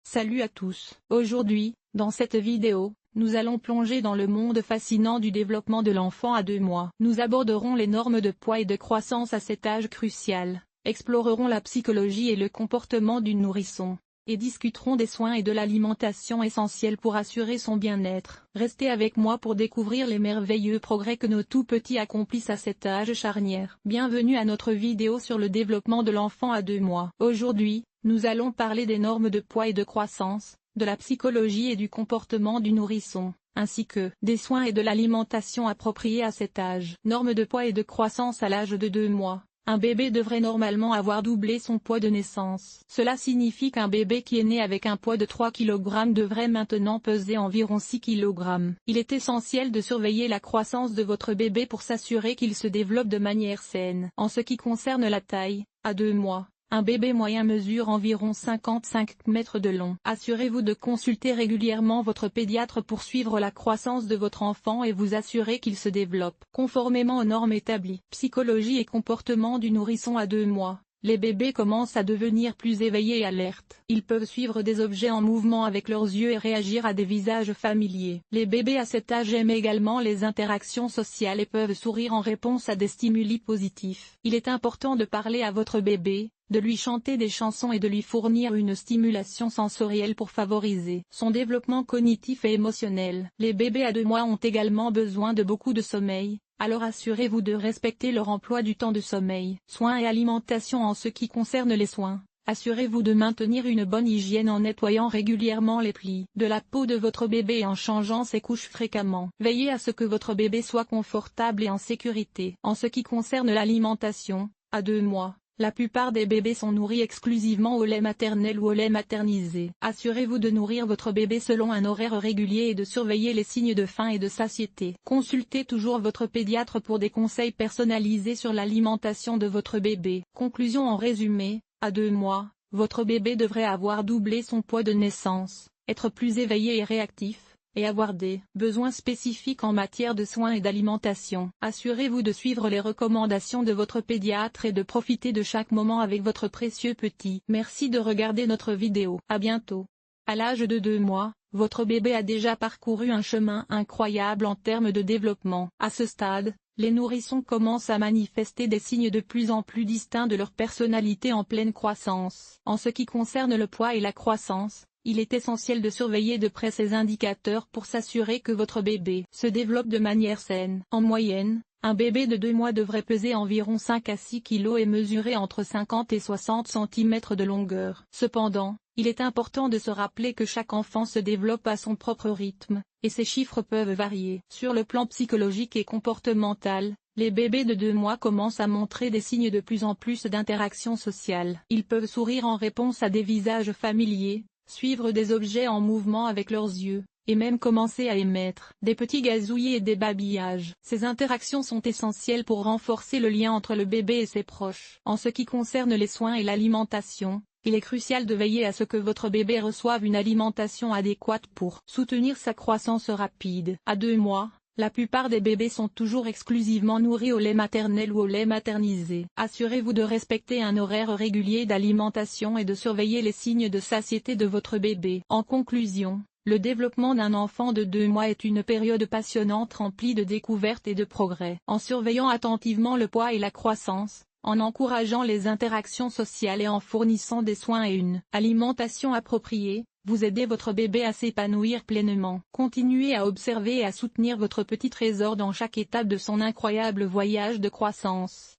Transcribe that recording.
Salut à tous. Aujourd'hui, dans cette vidéo, nous allons plonger dans le monde fascinant du développement de l'enfant à 2 mois. Nous aborderons les normes de poids et de croissance à cet âge crucial, explorerons la psychologie et le comportement du nourrisson, et discuterons des soins et de l'alimentation essentiels pour assurer son bien-être. Restez avec moi pour découvrir les merveilleux progrès que nos tout-petits accomplissent à cet âge charnière. Bienvenue à notre vidéo sur le développement de l'enfant à 2 mois. Aujourd'hui, nous allons parler des normes de poids et de croissance, de la psychologie et du comportement du nourrisson, ainsi que des soins et de l'alimentation appropriés à cet âge. Normes de poids et de croissance à l'âge de 2 mois. Un bébé devrait normalement avoir doublé son poids de naissance. Cela signifie qu'un bébé qui est né avec un poids de 3 kg devrait maintenant peser environ 6 kg. Il est essentiel de surveiller la croissance de votre bébé pour s'assurer qu'il se développe de manière saine. En ce qui concerne la taille, à 2 mois, un bébé moyen mesure environ 55 mètres de long. Assurez-vous de consulter régulièrement votre pédiatre pour suivre la croissance de votre enfant et vous assurer qu'il se développe conformément aux normes établies. Psychologie et comportement du nourrisson à 2 mois. Les bébés commencent à devenir plus éveillés et alertes. Ils peuvent suivre des objets en mouvement avec leurs yeux et réagir à des visages familiers. Les bébés à cet âge aiment également les interactions sociales et peuvent sourire en réponse à des stimuli positifs. Il est important de parler à votre bébé, de lui chanter des chansons et de lui fournir une stimulation sensorielle pour favoriser son développement cognitif et émotionnel. Les bébés à 2 mois ont également besoin de beaucoup de sommeil, alors assurez-vous de respecter leur emploi du temps de sommeil. Soins et alimentation. En ce qui concerne les soins, assurez-vous de maintenir une bonne hygiène en nettoyant régulièrement les plis de la peau de votre bébé et en changeant ses couches fréquemment. Veillez à ce que votre bébé soit confortable et en sécurité. En ce qui concerne l'alimentation, à 2 mois, la plupart des bébés sont nourris exclusivement au lait maternel ou au lait maternisé. Assurez-vous de nourrir votre bébé selon un horaire régulier et de surveiller les signes de faim et de satiété. Consultez toujours votre pédiatre pour des conseils personnalisés sur l'alimentation de votre bébé. Conclusion. En résumé, à 2 mois, votre bébé devrait avoir doublé son poids de naissance, être plus éveillé et réactif, et avoir des besoins spécifiques en matière de soins et d'alimentation. Assurez-vous de suivre les recommandations de votre pédiatre et de profiter de chaque moment avec votre précieux petit. Merci de regarder notre vidéo. À bientôt. À l'âge de 2 mois, votre bébé a déjà parcouru un chemin incroyable en termes de développement. À ce stade, les nourrissons commencent à manifester des signes de plus en plus distincts de leur personnalité en pleine croissance. En ce qui concerne le poids et la croissance, il est essentiel de surveiller de près ces indicateurs pour s'assurer que votre bébé se développe de manière saine. En moyenne, un bébé de 2 mois devrait peser environ 5 à 6 kg et mesurer entre 50 et 60 cm de longueur. Cependant, il est important de se rappeler que chaque enfant se développe à son propre rythme, et ces chiffres peuvent varier. Sur le plan psychologique et comportemental, les bébés de 2 mois commencent à montrer des signes de plus en plus d'interaction sociale. Ils peuvent sourire en réponse à des visages familiers, suivre des objets en mouvement avec leurs yeux, et même commencer à émettre des petits gazouillis et des babillages. Ces interactions sont essentielles pour renforcer le lien entre le bébé et ses proches. En ce qui concerne les soins et l'alimentation, il est crucial de veiller à ce que votre bébé reçoive une alimentation adéquate pour soutenir sa croissance rapide. À 2 mois, la plupart des bébés sont toujours exclusivement nourris au lait maternel ou au lait maternisé. Assurez-vous de respecter un horaire régulier d'alimentation et de surveiller les signes de satiété de votre bébé. En conclusion, le développement d'un enfant de 2 mois est une période passionnante remplie de découvertes et de progrès. En surveillant attentivement le poids et la croissance, en encourageant les interactions sociales et en fournissant des soins et une alimentation appropriée, vous aidez votre bébé à s'épanouir pleinement. Continuez à observer et à soutenir votre petit trésor dans chaque étape de son incroyable voyage de croissance.